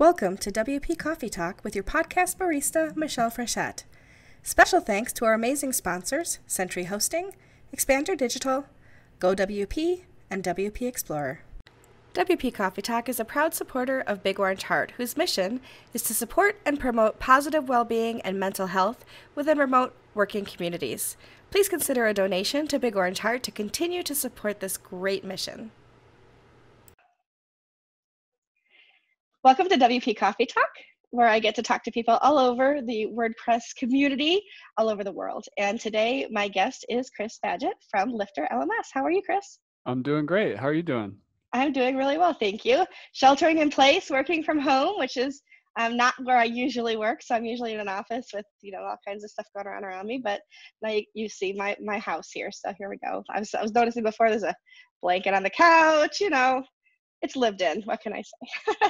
Welcome to WP Coffee Talk with your podcast barista, Michelle Frechette. Special thanks to our amazing sponsors, Sentry Hosting, Expander Digital, GoWP, and WP Explorer. WP Coffee Talk is a proud supporter of Big Orange Heart, whose mission is to support and promote positive well-being and mental health within remote working communities. Please consider a donation to Big Orange Heart to continue to support this great mission. Welcome to WP Coffee Talk, where I get to talk to people all over the WordPress community, all over the world. And today, my guest is Chris Badgett from LifterLMS. How are you, Chris? I'm doing great. How are you doing? I'm doing really well, thank you. Sheltering in place, working from home, which is not where I usually work. So I'm usually in an office with, all kinds of stuff going on around me. But now you see my house here. So here we go. I was noticing before there's a blanket on the couch, it's lived in. What can I say?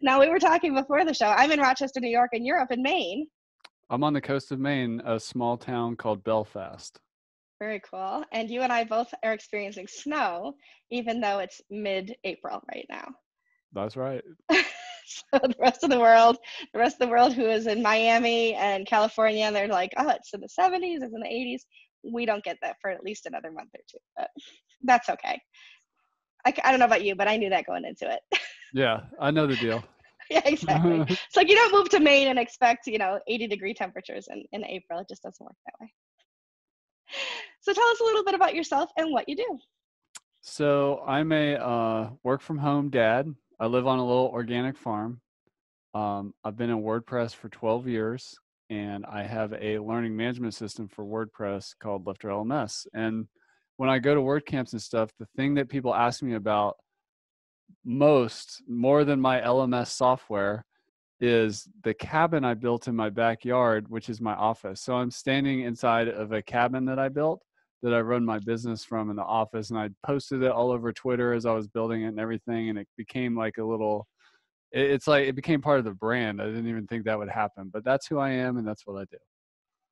Now, we were talking before the show. I'm in Rochester, New York, and you're up in Maine. I'm on the coast of Maine, a small town called Belfast. Very cool. And you and I both are experiencing snow, even though it's mid-April right now. That's right. So the rest of the world who is in Miami and California, they're like, oh, it's in the 70s, it's in the 80s. We don't get that for at least another month or two, but that's okay. I don't know about you, but I knew that going into it. Yeah, I know the deal. Yeah, exactly. It's like you don't move to Maine and expect, 80-degree temperatures in April. It just doesn't work that way. So tell us a little bit about yourself and what you do. So I'm a work-from-home dad. I live on a little organic farm. I've been in WordPress for 12 years, and I have a learning management system for WordPress called LifterLMS. And when I go to WordCamps and stuff, the thing that people ask me about more than my LMS software, is the cabin I built in my backyard, which is my office. So I'm standing inside of a cabin that I built that I run my business from in the office, and I posted it all over Twitter as I was building it and everything, and it became like it became part of the brand. I didn't even think that would happen, but that's who I am, and that's what I do.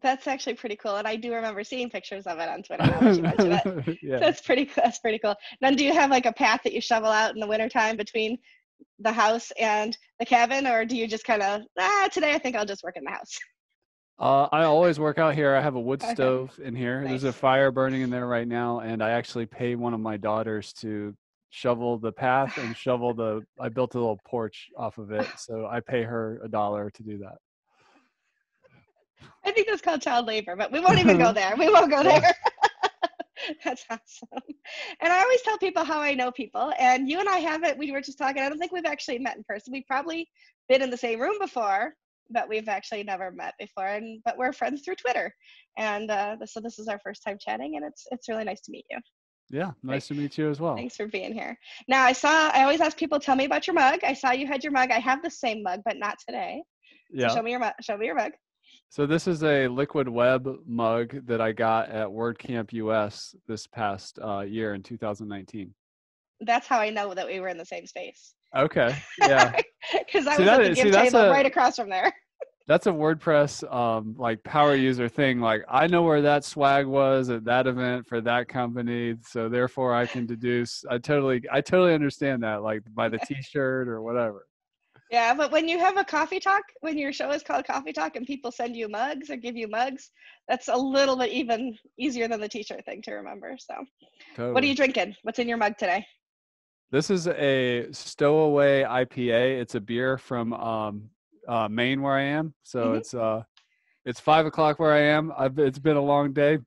That's actually pretty cool, and I do remember seeing pictures of it on Twitter now that you mentioned it. Yeah. That's pretty cool. Now, do you have like a path that you shovel out in the wintertime between the house and the cabin, or do you just kind of, today I think I'll just work in the house? I always work out here. I have a wood stove in here. Nice. There's a fire burning in there right now, and I actually pay one of my daughters to shovel the path and I built a little porch off of it, so I pay her $1 to do that. I think that's called child labor, but we won't even go there. We won't go there. That's awesome. And I always tell people how I know people, and you and I haven't, we were just talking, I don't think we've actually met in person. We've probably been in the same room before, but we've actually never met before, but we're friends through Twitter. And so this is our first time chatting, and it's really nice to meet you. Yeah, nice to meet you as well. Thanks for being here. Now, I always ask people, tell me about your mug. I saw you had your mug. I have the same mug, but not today. Yeah. So show me your mug. So this is a liquid web mug that I got at WordCamp US this past year in 2019. That's how I know that we were in the same space. Okay, yeah. Because I was at the gift table right across from there. That's a WordPress like power user thing. Like, I know where that swag was at that event for that company, so therefore I can deduce. I totally understand that, like by the T-shirt or whatever. Yeah, but when you have a coffee talk, when your show is called Coffee Talk and people send you mugs or give you mugs, that's a little bit even easier than the T-shirt thing to remember. So totally. What are you drinking? What's in your mug today? This is a Stowaway IPA. It's a beer from Maine where I am. So it's 5 o'clock where I am. It's been a long day,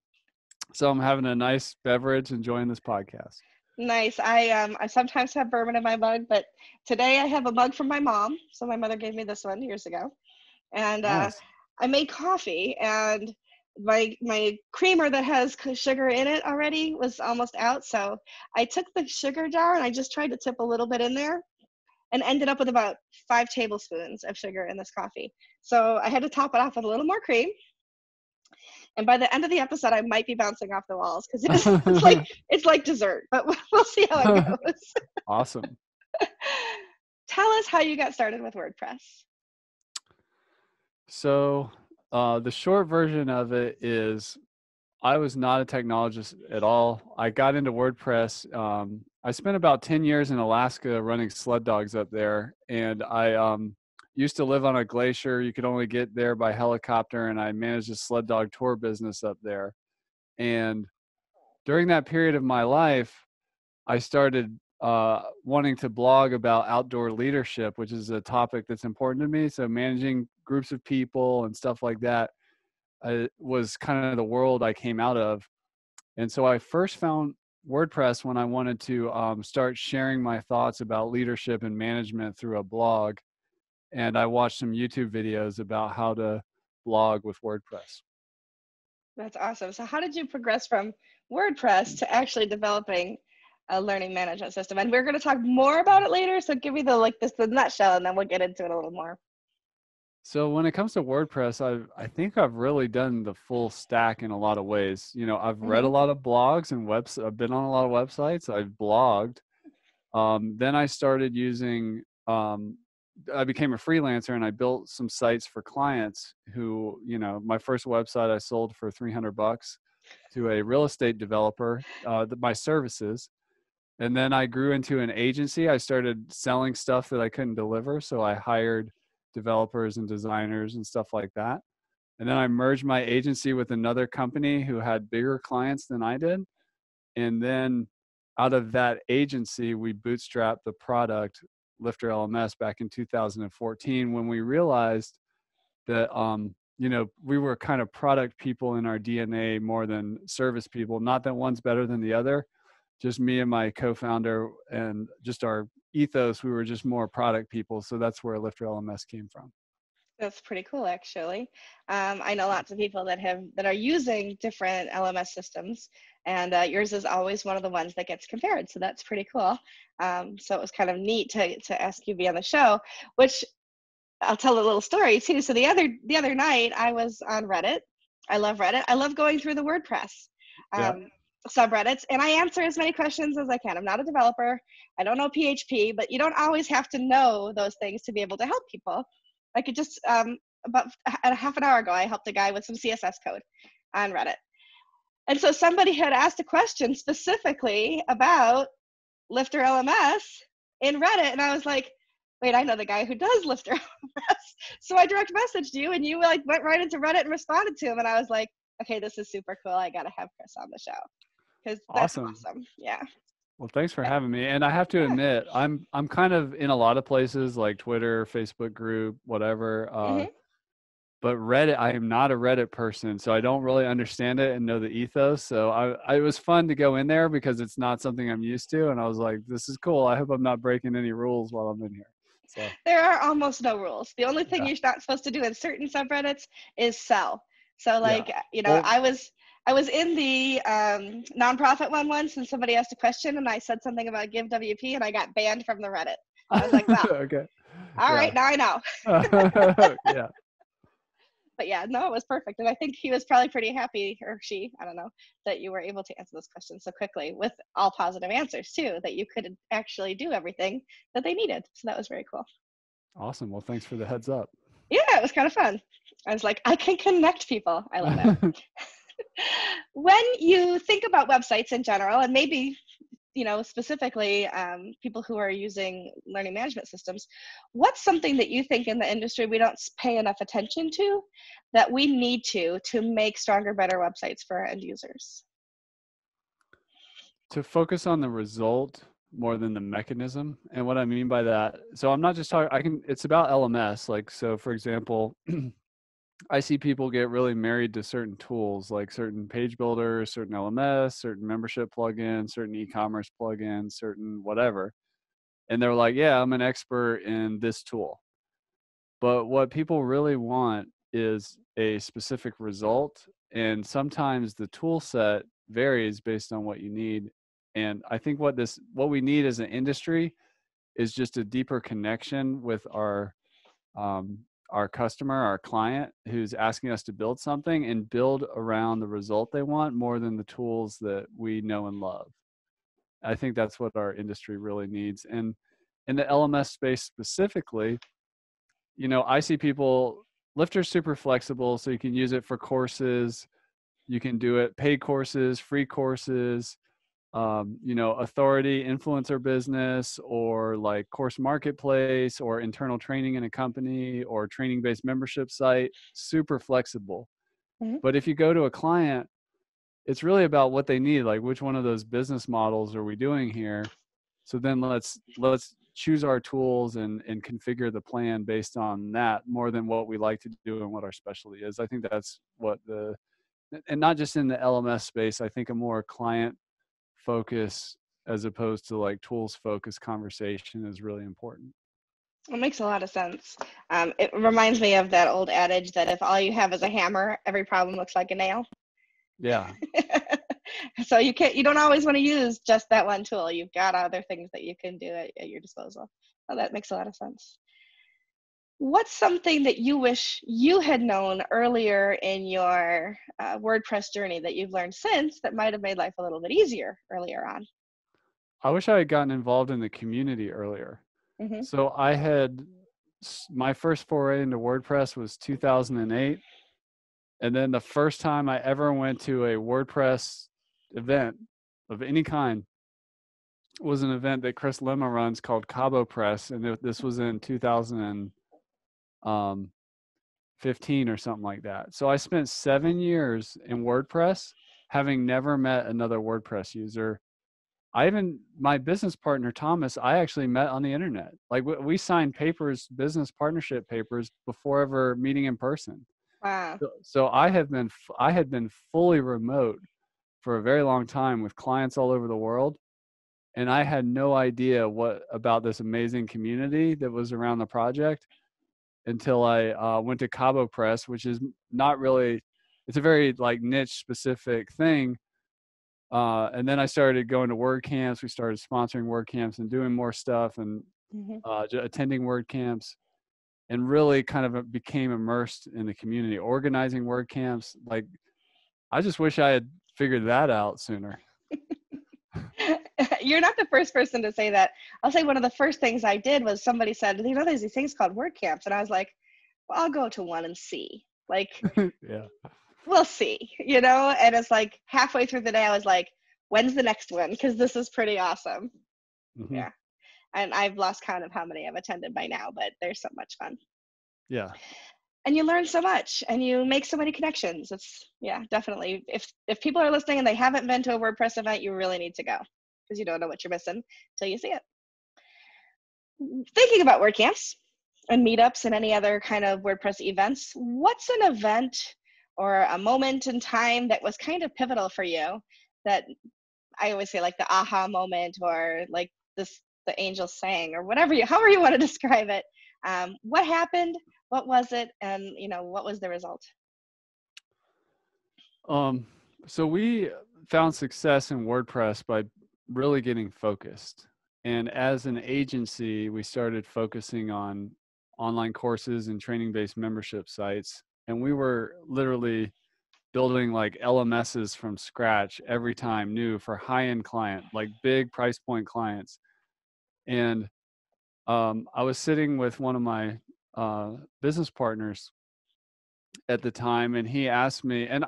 so I'm having a nice beverage, enjoying this podcast. Nice. I sometimes have bourbon in my mug, but today I have a mug from my mom. So my mother gave me this one years ago, and nice. I made coffee, and my creamer that has sugar in it already was almost out. So I took the sugar jar and I just tried to tip a little bit in there, and ended up with about 5 tablespoons of sugar in this coffee. So I had to top it off with a little more cream. And by the end of the episode, I might be bouncing off the walls because it's like dessert, but we'll see how it goes. Awesome. Tell us how you got started with WordPress. So the short version of it is I was not a technologist at all. I got into WordPress. I spent about 10 years in Alaska running sled dogs up there. And I used to live on a glacier. You could only get there by helicopter. And I managed a sled dog tour business up there. And during that period of my life, I started wanting to blog about outdoor leadership, which is a topic that's important to me. So managing groups of people and stuff like that was kind of the world I came out of. And so I first found WordPress when I wanted to start sharing my thoughts about leadership and management through a blog. And I watched some YouTube videos about how to blog with WordPress. That's awesome. So how did you progress from WordPress to actually developing a learning management system? And we're going to talk more about it later. So give me the nutshell, and then we'll get into it a little more. So when it comes to WordPress, I think I've really done the full stack in a lot of ways. You know, I've read a lot of blogs and I've been on a lot of websites. I've blogged. Then I started using, I became a freelancer and I built some sites for clients who, you know, my first website I sold for $300 to a real estate developer, my services. And then I grew into an agency. I started selling stuff that I couldn't deliver. So I hired developers and designers and stuff like that. And then I merged my agency with another company who had bigger clients than I did. And then out of that agency, we bootstrapped the product LifterLMS back in 2014 when we realized that, you know, we were kind of product people in our DNA more than service people. Not that one's better than the other. Just me and my co-founder and just our ethos, we were just more product people. So that's where LifterLMS came from. That's pretty cool, actually. I know lots of people that are using different LMS systems, and yours is always one of the ones that gets compared. So that's pretty cool. So it was kind of neat to ask you to be on the show, which I'll tell a little story too. So the other night I was on Reddit. I love Reddit. I love going through the WordPress subreddits, and I answer as many questions as I can. I'm not a developer. I don't know PHP, but you don't always have to know those things to be able to help people. I could just, about a half an hour ago, I helped a guy with some CSS code on Reddit. And so somebody had asked a question specifically about LifterLMS in Reddit. And I was like, wait, I know the guy who does LifterLMS. So I direct messaged you, and you like went right into Reddit and responded to him. And I was like, okay, this is super cool. I got to have Chris on the show. Because that's awesome. Yeah. Well, thanks for having me. And I have to admit, I'm kind of in a lot of places like Twitter, Facebook group, whatever. But Reddit, I am not a Reddit person, so I don't really understand it and know the ethos. So it was fun to go in there because it's not something I'm used to. And I was like, this is cool. I hope I'm not breaking any rules while I'm in here. So there are almost no rules. The only thing you're not supposed to do in certain subreddits is sell. So like, you know, well, I was in the nonprofit one once, and somebody asked a question, and I said something about Give WP, and I got banned from the Reddit. I was like, wow. Okay. All right, now I know. Yeah. But yeah, no, it was perfect. And I think he was probably pretty happy, or she, I don't know, that you were able to answer those questions so quickly with all positive answers too, that you could actually do everything that they needed. So that was very cool. Awesome. Well, thanks for the heads up. Yeah, it was kind of fun. I was like, I can connect people. I love that. When you think about websites in general, and maybe, you know, specifically people who are using learning management systems, what's something that you think in the industry we don't pay enough attention to that we need to make stronger, better websites for our end users? To focus on the result more than the mechanism. And what I mean by that, so I'm not just talking, it's about LMS. Like, so for example, I see people get really married to certain tools, like certain page builders, certain LMS, certain membership plugins, certain e-commerce plugins, certain whatever. And they're like, yeah, I'm an expert in this tool. But what people really want is a specific result. And sometimes the tool set varies based on what you need. And I think what we need as an industry is just a deeper connection with our customer, our client who's asking us to build something, and build around the result they want more than the tools that we know and love. I think that's what our industry really needs. And in the LMS space specifically, you know, I see people, Lifter's super flexible, so you can use it for courses. You can do it paid courses, free courses. authority influencer business, or like course marketplace, or internal training in a company, or training-based membership site. Super flexible. Mm-hmm. But if you go to a client, it's really about what they need. Like, which one of those business models are we doing here? So then let's choose our tools and configure the plan based on that, more than what we like to do and what our specialty is. I think that's what and not just in the LMS space, I think a more client focus as opposed to like tools focused conversation is really important. It makes a lot of sense. It reminds me of that old adage that if all you have is a hammer, every problem looks like a nail. Yeah. So you don't always want to use just that one tool. You've got other things that you can do at your disposal. Oh, that makes a lot of sense. What's something that you wish you had known earlier in your WordPress journey that you've learned since that might have made life a little bit easier earlier on? I wish I had gotten involved in the community earlier. Mm-hmm. So my first foray into WordPress was 2008. And then the first time I ever went to a WordPress event of any kind was an event that Chris Lemma runs called Cabo Press. And this was in 2015 or something like that. So I spent 7 years in WordPress, having never met another WordPress user. My business partner, Thomas, I actually met on the internet. Like we signed business partnership papers before ever meeting in person. Wow. So I had been fully remote for a very long time with clients all over the world. And I had no idea about this amazing community that was around the project until I went to Cabo Press, which is not really, it's a very like niche specific thing. And then I started going to WordCamps. We started sponsoring WordCamps and doing more stuff, and attending WordCamps, and really kind of became immersed in the community, organizing WordCamps. Like, I just wish I had figured that out sooner. You're not the first person to say that. I'll say one of the first things I did was somebody said, there's these things called WordCamps. And I was like, well, I'll go to one and see. Like, Yeah. We'll see, and it's like halfway through the day, I was like, when's the next one? Because this is pretty awesome. Mm-hmm. Yeah. And I've lost count of how many I've attended by now, but they're so much fun. Yeah. And you learn so much and you make so many connections. It's, definitely. If people are listening and they haven't been to a WordPress event, you really need to go, because you don't know what you're missing till you see it. Thinking about WordCamps and meetups and any other kind of WordPress events, what's an event or a moment in time that was kind of pivotal for you, that I always say like the aha moment, or like the angel sang, or however you want to describe it. What happened? What was it? And what was the result? So we found success in WordPress by really getting focused. And as an agency, we started focusing on online courses and training-based membership sites. And we were literally building like LMSs from scratch every time, new, for high-end client, like big price point clients. And I was sitting with one of my business partners at the time, and he asked me, and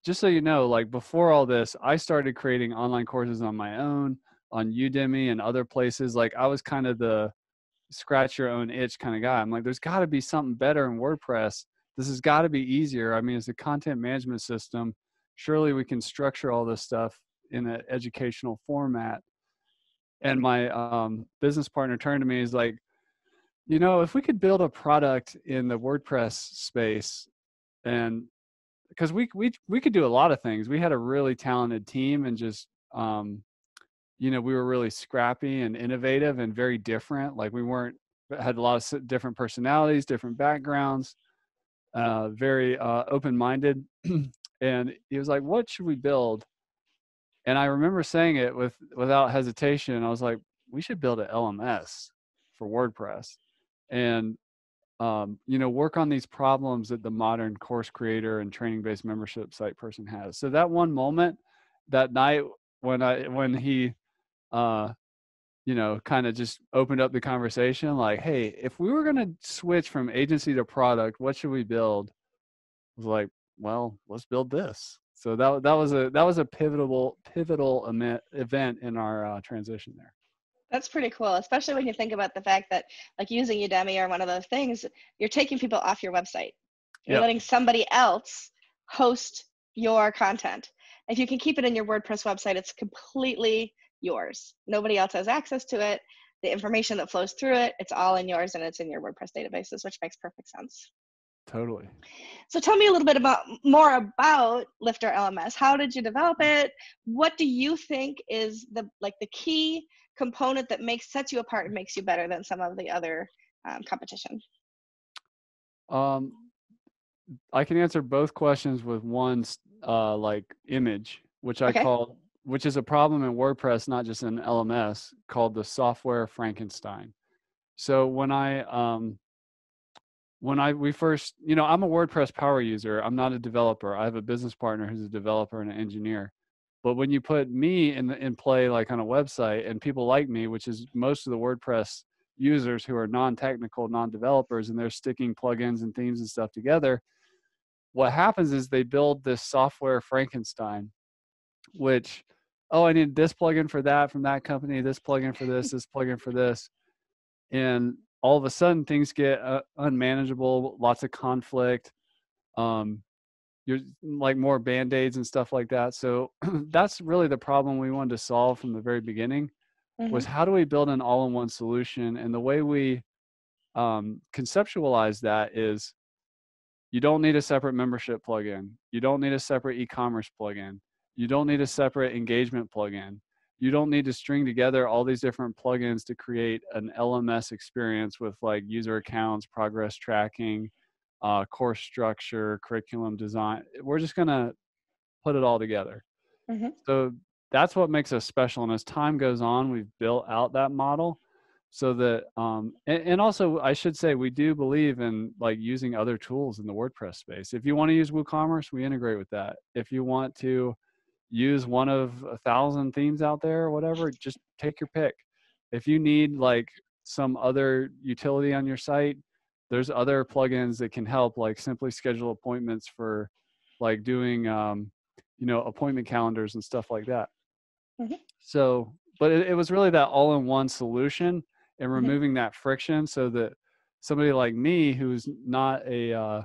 just so you know, like before all this, I started creating online courses on my own, on Udemy and other places. Like I was kind of the scratch your own itch kind of guy. I'm like, there's got to be something better in WordPress. This has got to be easier. I mean, it's a content management system. Surely we can structure all this stuff in an educational format. And my business partner turned to me, he's like, if we could build a product in the WordPress space, and because we could do a lot of things. We had a really talented team, and just we were really scrappy and innovative and very different. Like we had a lot of different personalities, different backgrounds, very open-minded. And he was like, what should we build? And I remember saying it without hesitation. I was like, we should build an LMS for WordPress, and work on these problems that the modern course creator and training-based membership site person has. So that one moment, that night when he kind of just opened up the conversation, like, hey, if we were going to switch from agency to product, what should we build? I was like, well, let's build this. So that was a pivotal event in our transition there. That's pretty cool, especially when you think about the fact that like using Udemy or one of those things, you're taking people off your website. You're letting somebody else host your content. If you can keep it in your WordPress website, it's completely yours. Nobody else has access to it. The information that flows through it, it's all in yours and it's in your WordPress databases, which makes perfect sense. Totally. So tell me a little bit more about LifterLMS. How did you develop it? What do you think is the key component that sets you apart and makes you better than some of the other competition? I can answer both questions with one image, which I call, which is a problem in WordPress, not just in LMS, called the software Frankenstein. So we first, I'm a WordPress power user. I'm not a developer. I have a business partner who's a developer and an engineer. But when you put me in play, like on a website, and people like me, which is most of the WordPress users who are non-technical, non-developers, and they're sticking plugins and themes and stuff together, what happens is they build this software Frankenstein, which, I need this plugin for that from that company, this plugin for this plugin for this. And all of a sudden things get unmanageable, lots of conflict. You're like more band-aids and stuff like that. So that's really the problem we wanted to solve from the very beginning, was how do we build an all-in-one solution? And the way we conceptualize that is, you don't need a separate membership plugin. You don't need a separate e-commerce plugin. You don't need a separate engagement plugin. You don't need to string together all these different plugins to create an LMS experience with like user accounts, progress tracking, course structure, curriculum design. We're just going to put it all together. So that's what makes us special. And as time goes on, we've built out that model so that, and also I should say, we do believe in like using other tools in the WordPress space. If you want to use WooCommerce, we integrate with that. If you want to use one of 1,000 themes out there or whatever, just take your pick. If you need like some other utility on your site, there's other plugins that can help, like simply schedule appointments for like doing, appointment calendars and stuff like that. So, but it was really that all-in-one solution and removing that friction so that somebody like me, who's not a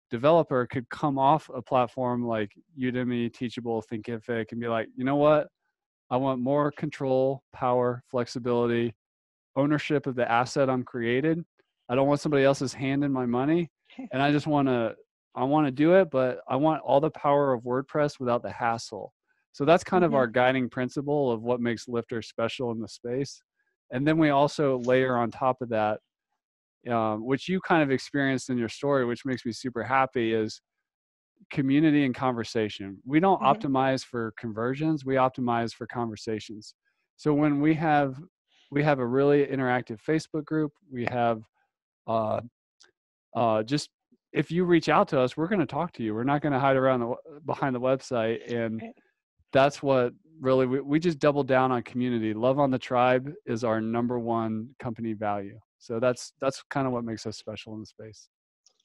developer, could come off a platform like Udemy, Teachable, Thinkific, and be like, you know what? I want more control, power, flexibility, ownership of the asset I'm created. I don't want somebody else's hand in my money. And I just want to do it, but I want all the power of WordPress without the hassle. So that's kind of our guiding principle of what makes Lifter special in the space. And then we also layer on top of that, which you kind of experienced in your story, which makes me super happy, is community and conversation. We don't optimize for conversions, we optimize for conversations. So when we have a really interactive Facebook group, we have just, if you reach out to us, we're going to talk to you. We're not going to hide around behind the website. And that's what really, we just double down on community. Love on the tribe is our #1 company value. So that's kind of what makes us special in the space.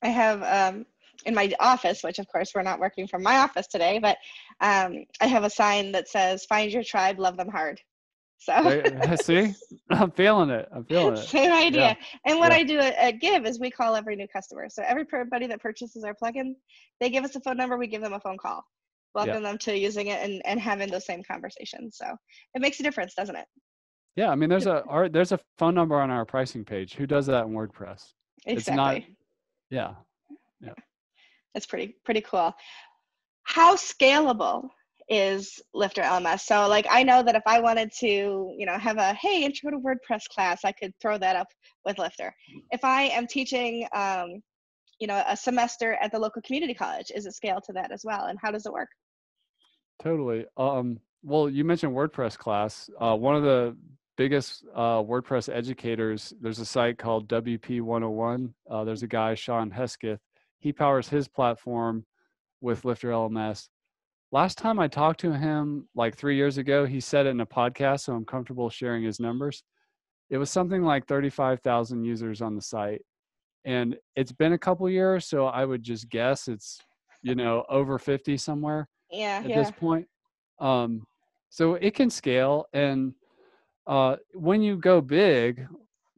I have in my office, which of course we're not working from my office today, but I have a sign that says, "Find your tribe, love them hard." So see, I'm feeling it. Same idea. And what I do at Give is we call every new customer. So everybody that purchases our plugin, they give us a phone number, we give them a phone call. Welcome them to using it and having those same conversations. So it makes a difference, doesn't it? Yeah, I mean, there's a phone number on our pricing page. Who does that in WordPress? Exactly. It's not. Yeah. That's pretty cool. How scalable is LifterLMS? So like, I know that if I wanted to, have a, hey, intro to WordPress class, I could throw that up with Lifter. If I am teaching, a semester at the local community college, is it scaled to that as well? And how does it work? Totally. Well, you mentioned WordPress class. One of the biggest WordPress educators, there's a site called WP101. There's a guy, Sean Hesketh. He powers his platform with LifterLMS. Last time I talked to him, like 3 years ago, he said it in a podcast, so I'm comfortable sharing his numbers. It was something like 35,000 users on the site. And it's been a couple years, so I would just guess it's, over 50 somewhere. Yeah, at this yeah. point. So it can scale. And when you go big,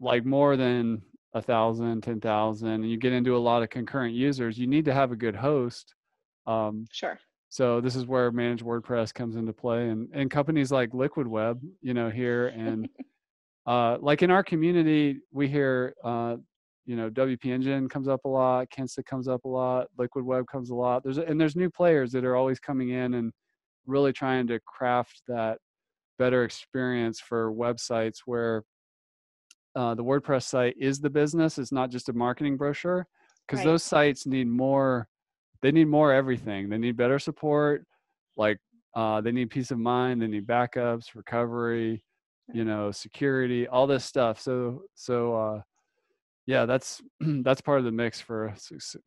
like more than 1,000, 10,000, and you get into a lot of concurrent users, you need to have a good host. Sure. So this is where managed WordPress comes into play, and companies like Liquid Web, here. And like in our community, we hear, WP Engine comes up a lot, Kinsta comes up a lot, Liquid Web comes a lot. There's new players that are always coming in and really trying to craft that better experience for websites where the WordPress site is the business. It's not just a marketing brochure, because Right. those sites need more. They need more everything. They need better support. Like they need peace of mind. They need backups, recovery, security, all this stuff. So yeah, that's that's part of the mix for a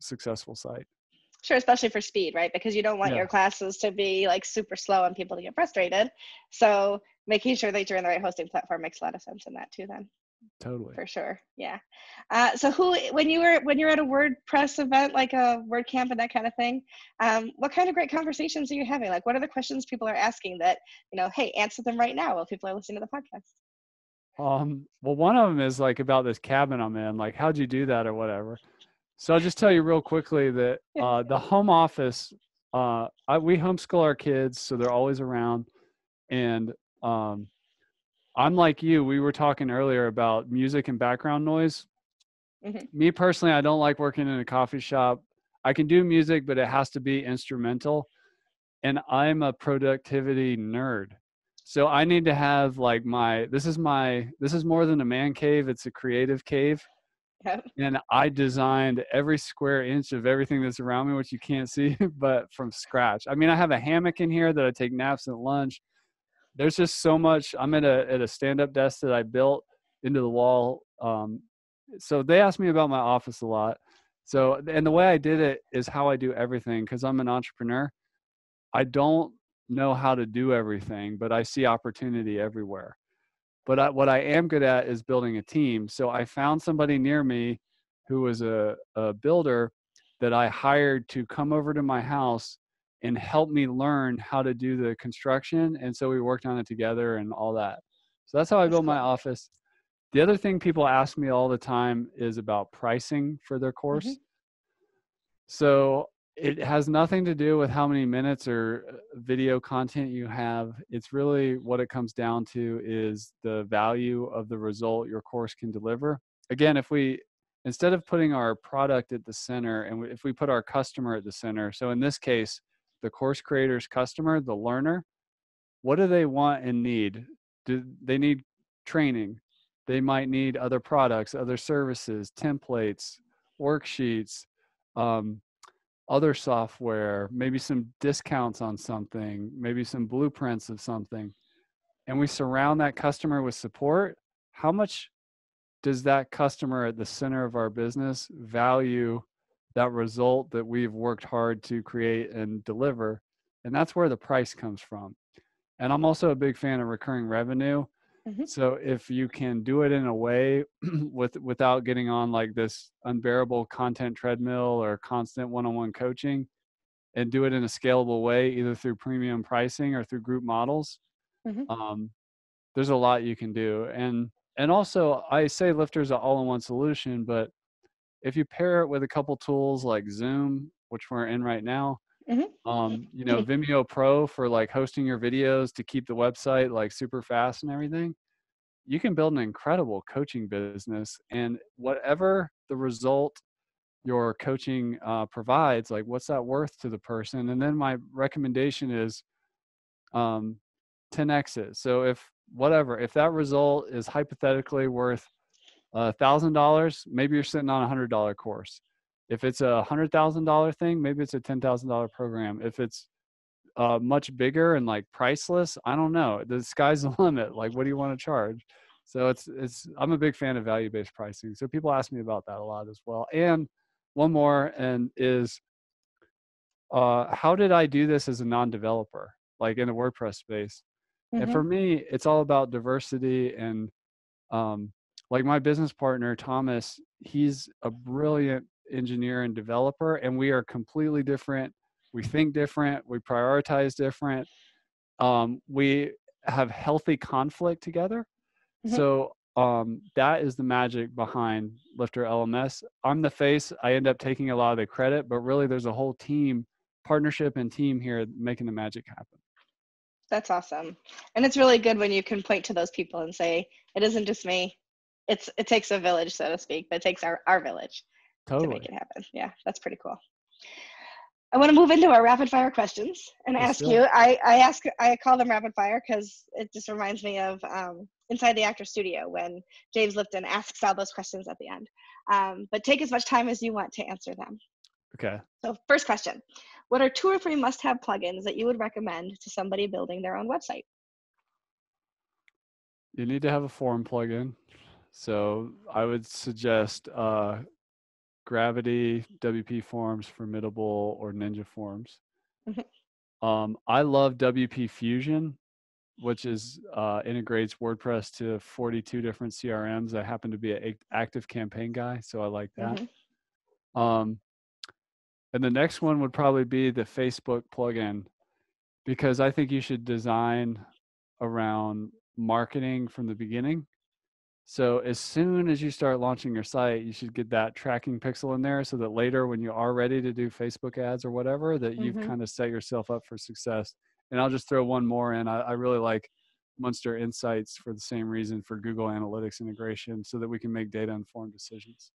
successful site. Sure, especially for speed, right? Because you don't want Yeah, your classes to be like super slow and people to get frustrated. So making sure that you're in the right hosting platform makes a lot of sense in that too then. totally. For sure. Yeah. So when you were at a WordPress event, like a WordCamp and that kind of thing, what kind of great conversations are you having? Like, what are the questions people are asking that, hey, answer them right now while people are listening to the podcast? Well, one of them is like about this cabin I'm in, like, how'd you do that or whatever. So I'll just tell you real quickly that Yeah. the home office, we homeschool our kids, so they're always around. And I'm like you, we were talking earlier about music and background noise. Mm-hmm. Me personally, I don't like working in a coffee shop. I can do music, but it has to be instrumental. And I'm a productivity nerd. So I need to have like this is more than a man cave, it's a creative cave. Yep. And I designed every square inch of everything that's around me, which you can't see, but from scratch. I mean, I have a hammock in here that I take naps at lunch. There's just so much. I'm at a stand-up desk that I built into the wall. So they ask me about my office a lot. So, and the way I did it is how I do everything, because I'm an entrepreneur. I don't know how to do everything, but I see opportunity everywhere. But what I am good at is building a team. So I found somebody near me who was a builder that I hired to come over to my house and help me learn how to do the construction. And so we worked on it together and all that. So that's how I That's built my cool. office. The other thing people ask me all the time is about pricing for their Mm-hmm. course. So it has nothing to do with how many minutes or video content you have. It's really what it comes down to is the value of the result your course can deliver. Again, instead of putting our product at the center, and if we put our customer at the center, so in this case, the course creator's customer, the learner, what do they want and need? Do they need training? They might need other products, other services, templates, worksheets, um, other software, maybe some discounts on something, maybe some blueprints of something. And we surround that customer with support. How much does that customer at the center of our business value that result that we've worked hard to create and deliver? And that's where the price comes from. And I'm also a big fan of recurring revenue. Mm-hmm. So if you can do it in a way without getting on like this unbearable content treadmill or constant one-on-one coaching, and do it in a scalable way, either through premium pricing or through group models, Mm-hmm. um, there's a lot you can do. And also, I say Lifter is an all-in-one solution, but if you pair it with a couple tools like Zoom, which we're in right now, Mm-hmm. Vimeo Pro for like hosting your videos to keep the website like super fast and everything, you can build an incredible coaching business. And whatever the result your coaching provides, like what's that worth to the person? And then my recommendation is 10x it. So if that result is hypothetically worth $1,000, maybe you're sitting on $100 course. If it's $100,000 thing, maybe it's a $10,000 program. If it's much bigger and like priceless, I don't know. The sky's the limit. Like, what do you want to charge? So I'm a big fan of value-based pricing. So people ask me about that a lot as well. And one more is how did I do this as a non-developer, like in a WordPress space? And Mm-hmm. for me, it's all about diversity. And like my business partner, Thomas, he's a brilliant engineer and developer, and we are completely different We think different. We prioritize different. We have healthy conflict together. Mm-hmm. So that is the magic behind LifterLMS. I'm the face. I end up taking a lot of the credit, but really there's a whole team, partnership and team here making the magic happen. That's awesome. And it's really good when you can point to those people and say, it isn't just me. It takes a village, so to speak, but it takes our village to make it happen. Yeah, that's pretty cool. I want to move into our rapid fire questions and ask you, I call them rapid fire because it just reminds me of Inside the Actor Studio when James Lipton asks all those questions at the end. But take as much time as you want to answer them. Okay. So first question, what are 2 or 3 must-have plugins that you would recommend to somebody building their own website? You need to have a form plugin. So I would suggest Gravity, WP Forms, Formidable, or Ninja Forms. Mm-hmm. I love WP Fusion, which is integrates WordPress to 42 different CRMs. I happen to be an active campaign guy, so I like that. Mm-hmm. And the next one would probably be the Facebook plugin, because I think you should design around marketing from the beginning. So as soon as you start launching your site, you should get that tracking pixel in there so that later when you are ready to do Facebook ads or whatever, that you've kind of set yourself up for success. And I'll just throw one more in. I really like Munster Insights for the same reason, for Google Analytics integration, so that we can make data-informed decisions.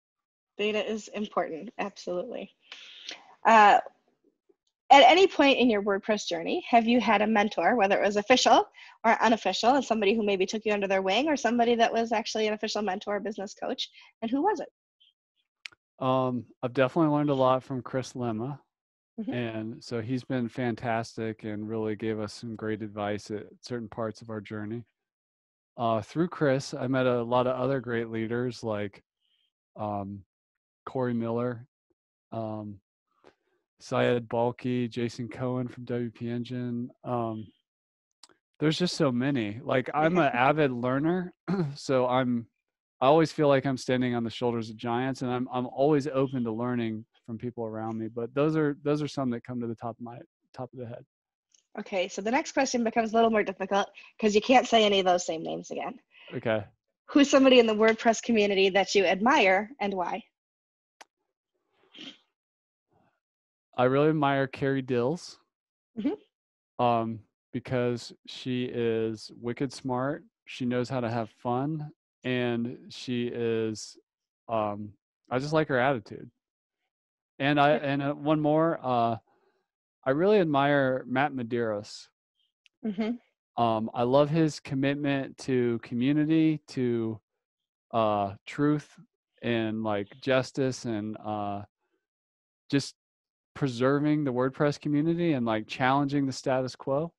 Data is important, absolutely. At any point in your WordPress journey, have you had a mentor, whether it was official or unofficial, and somebody who maybe took you under their wing, or somebody that was actually an official mentor or business coach, and who was it? I've definitely learned a lot from Chris Lemma. Mm-hmm. And so he's been fantastic and really gave us some great advice at certain parts of our journey. Through Chris, I met a lot of other great leaders like Corey Miller, Syed Balki, Jason Cohen from WP Engine. There's just so many. Like, I'm an avid learner, so I always feel like I'm standing on the shoulders of giants, and I'm always open to learning from people around me. But those are some that come to the top of the head. Okay, so the next question becomes a little more difficult because you can't say any of those same names again. Okay. Who's somebody in the WordPress community that you admire and why? I really admire Carrie Dills. Mm-hmm. Because she is wicked smart. She knows how to have fun, and she is. I just like her attitude. And one more. I really admire Matt Medeiros. Mm-hmm. I love his commitment to community, to truth, and like justice, and just preserving the WordPress community and like challenging the status quo.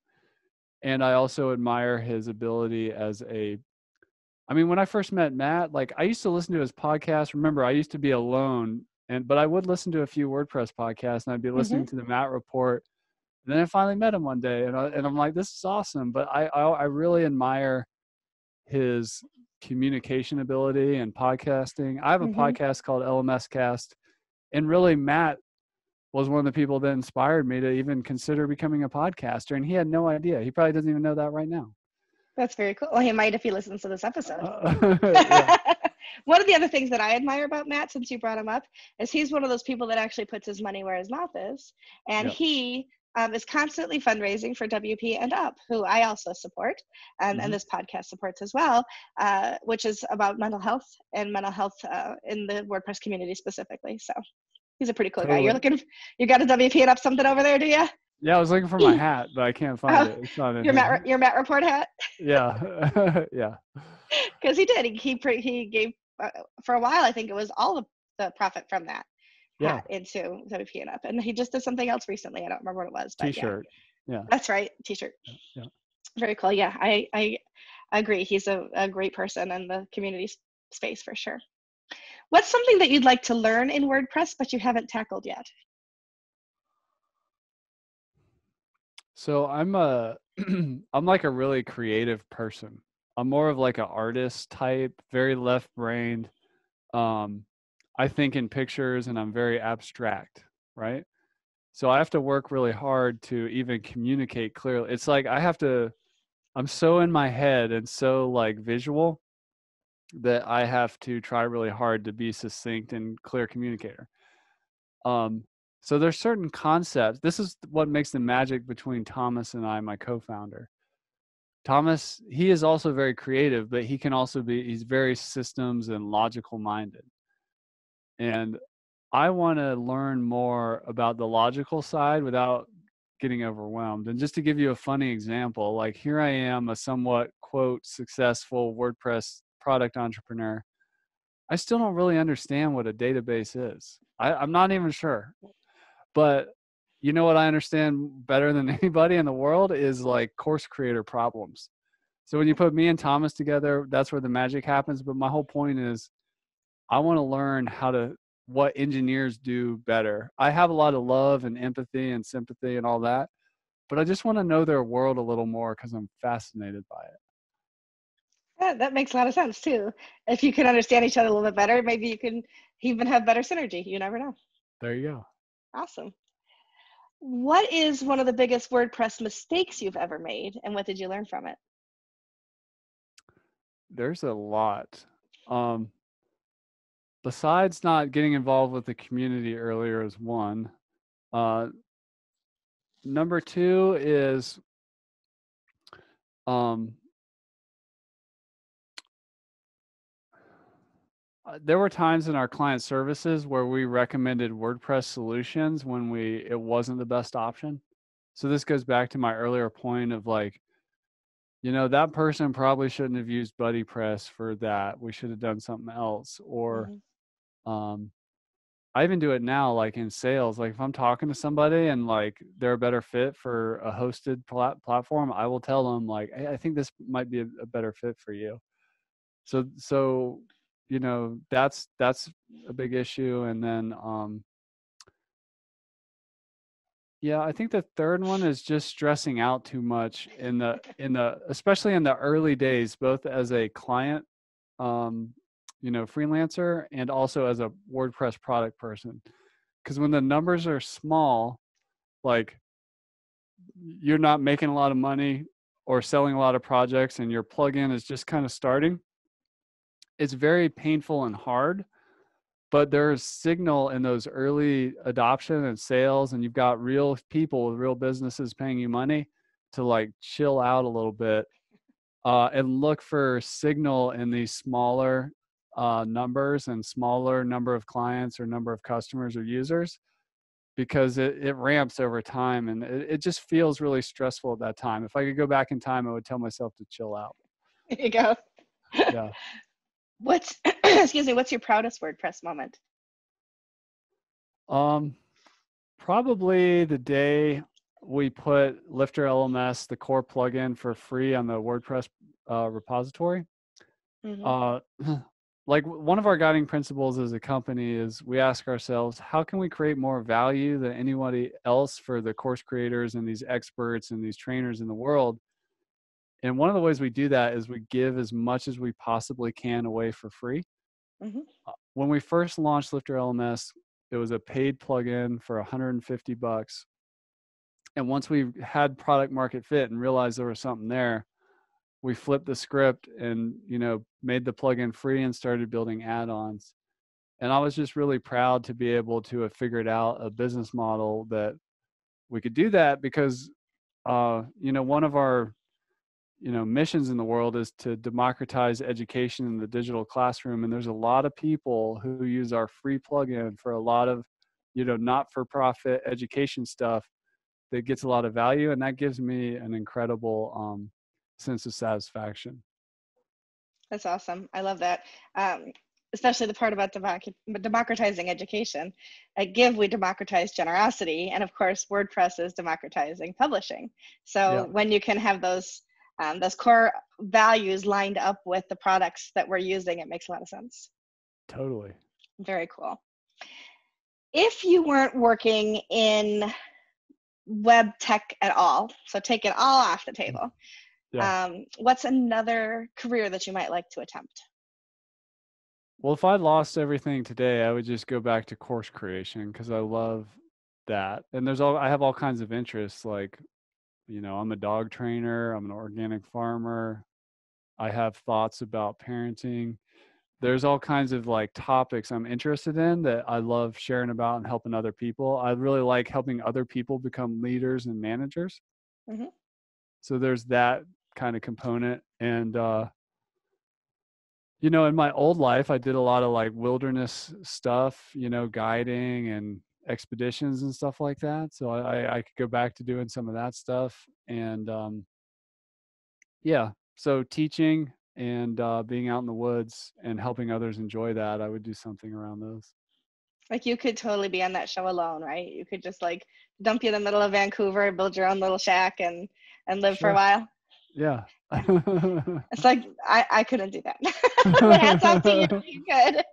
And I also admire his ability when I first met Matt, like I used to listen to his podcast. Remember, I used to be alone, but I would listen to a few WordPress podcasts, and I'd be listening to the Matt Report. And then I finally met him one day, and I'm like, this is awesome. But I really admire his communication ability and podcasting. I have a podcast called LMS Cast, and really Matt was one of the people that inspired me to even consider becoming a podcaster. And he had no idea. He probably doesn't even know that right now. That's very cool. Well, he might if he listens to this episode. Yeah. One of the other things that I admire about Matt, since you brought him up, is he's one of those people that actually puts his money where his mouth is. And he is constantly fundraising for WP and Up, who I also support, and this podcast supports as well, which is about mental health and mental health in the WordPress community specifically. So he's a pretty cool guy. You got a WP and Up something over there, do you? Yeah, I was looking for my hat, but I can't find it. It's not in your Matt Report hat? Yeah. Yeah. Because he did. He gave, for a while, I think it was all of the profit from that hat into WP and Up. And he just did something else recently. I don't remember what it was. But T-shirt. Yeah. That's right. T-shirt. Yeah. Very cool. Yeah, I agree. He's a great person in the community space for sure. What's something that you'd like to learn in WordPress but you haven't tackled yet? So I'm like a really creative person. I'm more of like an artist type, very left-brained. I think in pictures and I'm very abstract, right? So I have to work really hard to even communicate clearly. It's like I'm so in my head and so like visual that I have to try really hard to be succinct and clear communicator. Um, so there's certain concepts. This is what makes the magic between Thomas and I, my co-founder. Thomas, he is also very creative, but he can also he's very systems and logical minded. And I want to learn more about the logical side without getting overwhelmed. And just to give you a funny example, like here I am, a somewhat quote successful WordPress product entrepreneur. I still don't really understand what a database is. I'm not even sure. But you know what I understand better than anybody in the world is like course creator problems. So when you put me and Thomas together, that's where the magic happens. But my whole point is I want to learn what engineers do better. I have a lot of love and empathy and sympathy and all that, but I just want to know their world a little more because I'm fascinated by it. Yeah, that makes a lot of sense too. If you can understand each other a little bit better, maybe you can even have better synergy. You never know. There you go. Awesome. What is one of the biggest WordPress mistakes you've ever made, and what did you learn from it? There's a lot. Besides not getting involved with the community earlier is one. Number two is there were times in our client services where we recommended WordPress solutions when it wasn't the best option. So this goes back to my earlier point of like, that person probably shouldn't have used BuddyPress for that. We should have done something else. Or I even do it now, like in sales. Like if I'm talking to somebody and like they're a better fit for a hosted platform, I will tell them like, hey, I think this might be a better fit for you. So that's a big issue. And then yeah, I think the third one is just stressing out too much especially in the early days, both as a client freelancer and also as a WordPress product person. Because when the numbers are small, like you're not making a lot of money or selling a lot of projects and your plugin is just kind of starting, it's very painful and hard. But there's signal in those early adoption and sales, and you've got real people with real businesses paying you money to like chill out a little bit and look for signal in these smaller numbers and smaller number of clients or number of customers or users, because it ramps over time, and it just feels really stressful at that time. If I could go back in time, I would tell myself to chill out. There you go. Yeah. Excuse me, what's your proudest WordPress moment? Probably the day we put LifterLMS, the core plugin, for free on the WordPress repository. Like one of our guiding principles as a company is we ask ourselves, how can we create more value than anybody else for the course creators and these experts and these trainers in the world? And one of the ways we do that is we give as much as we possibly can away for free. When we first launched LifterLMS, it was a paid plugin for $150. And once we had product market fit and realized there was something there, we flipped the script and, made the plugin free and started building add-ons. And I was just really proud to be able to have figured out a business model that we could do that, because, one of our, missions in the world is to democratize education in the digital classroom. And there's a lot of people who use our free plugin for a lot of, not-for-profit education stuff that gets a lot of value. And that gives me an incredible sense of satisfaction. That's awesome. I love that. Especially the part about democratizing education. At Give, we democratize generosity. And of course, WordPress is democratizing publishing. So when you can have those core values lined up with the products that we're using, it makes a lot of sense. Totally. Very cool. If you weren't working in web tech at all, so take it all off the table, what's another career that you might like to attempt? Well, if I lost everything today, I would just go back to course creation, because I love that. And I have all kinds of interests, like, I'm a dog trainer, I'm an organic farmer, I have thoughts about parenting. There's all kinds of like topics I'm interested in that I love sharing about and helping other people. I really like helping other people become leaders and managers. Mm-hmm. So there's that kind of component. And, in my old life, I did a lot of like wilderness stuff, guiding and expeditions and stuff like that. So I could go back to doing some of that stuff. And yeah, so teaching and being out in the woods and helping others enjoy that, I would do something around those. Like you could totally be on that show alone, right? You could just like dump you in the middle of Vancouver, build your own little shack and live for a Sure. while. Yeah. It's like, I couldn't do that. But hats off to you, you could.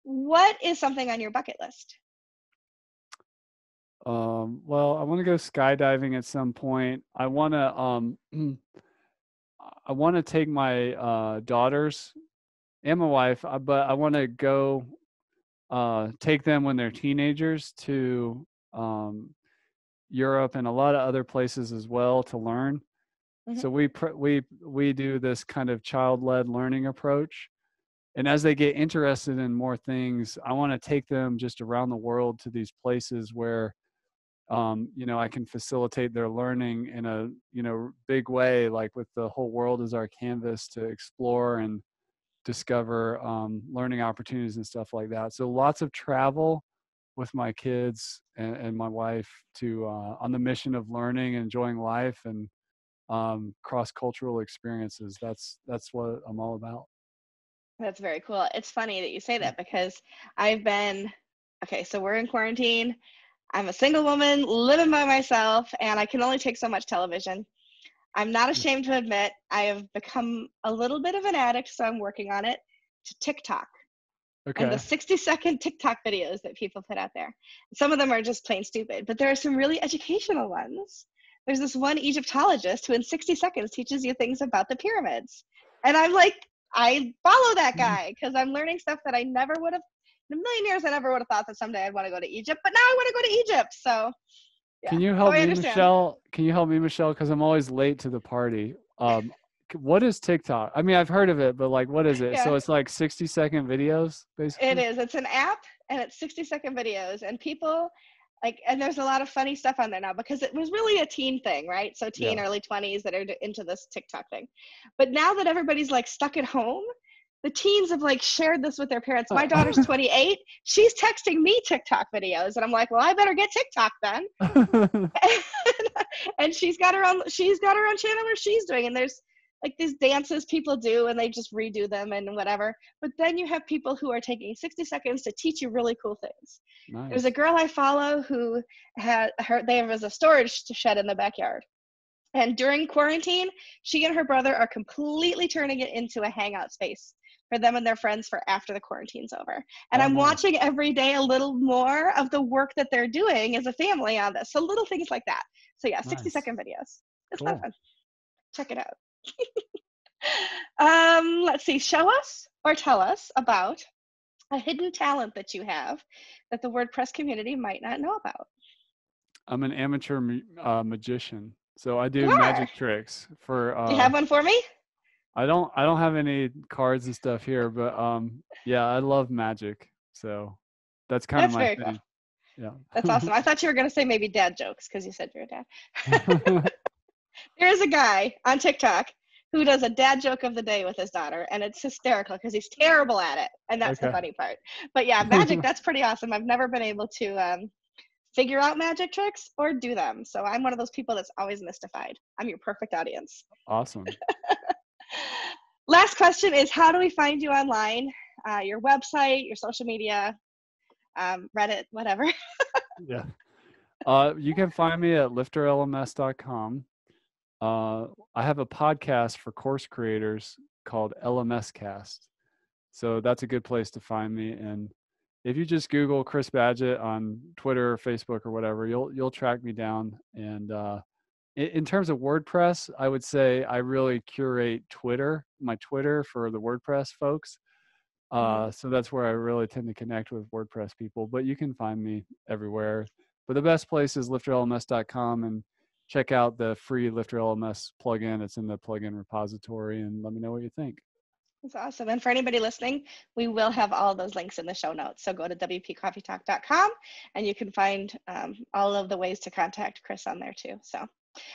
What is something on your bucket list? Well, I want to go skydiving at some point. I want to take my daughters and my wife, but I want to go take them when they're teenagers to Europe and a lot of other places as well to learn. Mm-hmm. So we do this kind of child-led learning approach. And as they get interested in more things, I want to take them just around the world to these places where I can facilitate their learning in a, big way, like with the whole world as our canvas to explore and discover learning opportunities and stuff like that. So lots of travel with my kids and my wife to on the mission of learning and enjoying life and cross-cultural experiences. That's what I'm all about. That's very cool. It's funny that you say that because okay, so we're in quarantine. I'm a single woman living by myself, and I can only take so much television. I'm not ashamed to admit I have become a little bit of an addict, so I'm working on it, to TikTok. Okay. And the 60-second TikTok videos that people put out there. Some of them are just plain stupid, but there are some really educational ones. There's this one Egyptologist who in 60 seconds teaches you things about the pyramids. And I'm like, I follow that guy because I'm learning stuff that I never would have, in a million years, I never would have thought that someday I'd want to go to Egypt, but now I want to go to Egypt. So yeah. Can you help me, Michelle? Can you help me, Michelle? Because I'm always late to the party. What is TikTok? I mean, I've heard of it, but like, what is it? Yeah. So it's like 60-second videos, basically? It is. It's an app, and it's 60-second videos. And people, and there's a lot of funny stuff on there now because it was really a teen thing, right? So teen, early 20s that are into this TikTok thing. But now that everybody's like stuck at home, the teens have like shared this with their parents. My daughter's 28. She's texting me TikTok videos. And I'm like, well, I better get TikTok then. And she's got her own channel where she's doing, and there's like these dances people do and they just redo them and whatever. But then you have people who are taking 60 seconds to teach you really cool things. Nice. There's a girl I follow who there was a storage shed in the backyard. And during quarantine, she and her brother are completely turning it into a hangout space for them and their friends for after the quarantine's over. And I'm watching every day a little more of the work that they're doing as a family on this. So little things like that. So yeah, 60-second videos. It's cool. Fun. Check it out. Let's see. Show us or tell us about a hidden talent that you have that the WordPress community might not know about. I'm an amateur magician, so I do magic tricks for. Do you have one for me? I don't have any cards and stuff here, but yeah, I love magic, so that's kind of my thing. Cool. Yeah, that's awesome. I thought you were going to say maybe dad jokes because you said you're a dad. There's a guy on TikTok who does a dad joke of the day with his daughter, and it's hysterical because he's terrible at it, and that's the funny part. But yeah, magic, that's pretty awesome. I've never been able to figure out magic tricks or do them, so I'm one of those people that's always mystified. I'm your perfect audience. Awesome. Last question is, how do we find you online? Your website, your social media, Reddit, whatever. Yeah. You can find me at LifterLMS.com. I have a podcast for course creators called LMS Cast. So that's a good place to find me. And if you just Google Chris Badgett on Twitter or Facebook or whatever, you'll track me down. And in terms of WordPress, I would say I really curate my Twitter for the WordPress folks. So that's where I really tend to connect with WordPress people, but you can find me everywhere. But the best place is LifterLMS.com, and check out the free LifterLMS plugin. It's in the plugin repository, and let me know what you think. That's awesome. And for anybody listening, we will have all those links in the show notes. So go to WPCoffeeTalk.com and you can find all of the ways to contact Chris on there too. So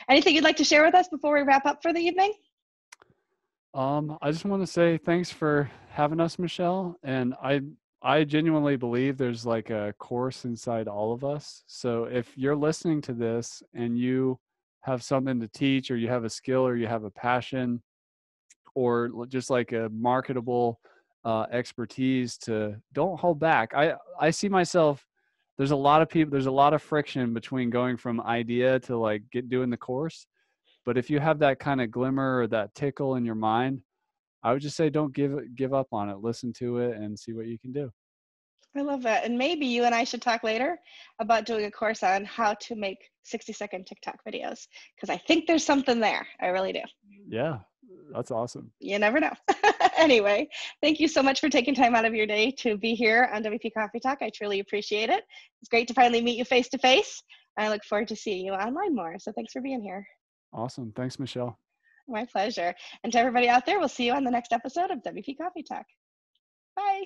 anything you'd like to share with us before we wrap up for the evening? I just want to say thanks for having us, Michelle. And I genuinely believe there's like a course inside all of us. So if you're listening to this and you have something to teach, or you have a skill, or you have a passion, or just like a marketable expertise, don't hold back. I see myself, there's a lot of people, there's a lot of friction between going from idea to like doing the course. But if you have that kind of glimmer or that tickle in your mind, I would just say don't give up on it. Listen to it and see what you can do. I love that. And maybe you and I should talk later about doing a course on how to make 60-second TikTok videos, because I think there's something there. I really do. Yeah, that's awesome. You never know. Anyway, thank you so much for taking time out of your day to be here on WP Coffee Talk. I truly appreciate it. It's great to finally meet you face to face. I look forward to seeing you online more. So thanks for being here. Awesome. Thanks, Michelle. My pleasure. And to everybody out there, we'll see you on the next episode of WP Coffee Talk. Bye.